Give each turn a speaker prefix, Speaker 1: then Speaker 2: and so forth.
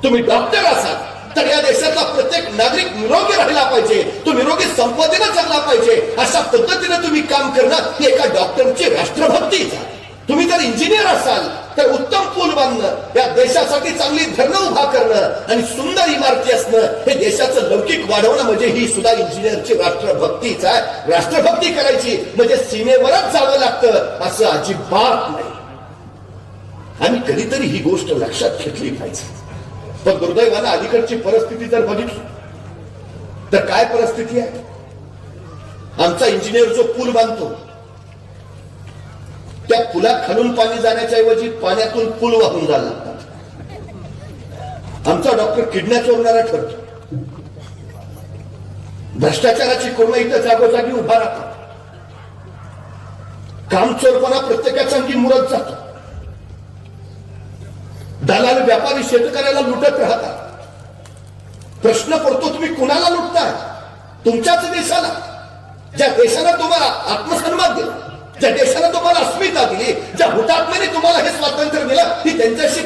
Speaker 1: तुम्ही डॉक्टर असाल तर या देशातला प्रत्येक नागरिक निरोगी राहिला पाहिजे, तो निरोगी संपदेनं जगला पाहिजे, अशा पद्धतीने तुम्ही काम करणं ही एका डॉक्टरची राष्ट्रभक्तीच आहे. तुम्ही जर इंजिनियर असाल तर उत्तम पूल बांधणं, या देशासाठी चांगली धरणं उभा करणं आणि सुंदर इमारती असणं हे देशाचं लौकिक वाढवणं म्हणजे ही सुद्धा इंजिनियरची राष्ट्रभक्तीच आहे. राष्ट्रभक्ती करायची म्हणजे सीमेवरच जावं लागतं असं अजिबात नाही. आणि कधीतरी ही गोष्ट लक्षात घेतली पाहिजे. पण दुर्दैवानं अलीकडची परिस्थिती जर बघितली तर काय परिस्थिती आहे. आमचा इंजिनियर जो पूल बांधतो त्या पुलात खालून पाणी जाण्याच्या ऐवजी पाण्यातून पूल वाहून जायला लागतात. आमचा डॉक्टर किडनॅप होणारा ठरतो. भ्रष्टाचाराची कोण इथं जागोजागी उभा राहतात. कामचोरपणा प्रत्येकाच्या अंगी मुरत जातो. दलाल व्यापारी शेतकऱ्याला लुटत राहतात. प्रश्न पडतो तुम्ही कुणाला लुटताय? तुमच्याच देशाला, ज्या देशानं तुम्हाला आत्मसन्मान दिला, ज्या देशानं तुम्हाला अस्मिता दिली, ज्या हुतात्म्याने तुम्हाला हे स्वातंत्र्य दिलं, ती त्यांच्याशी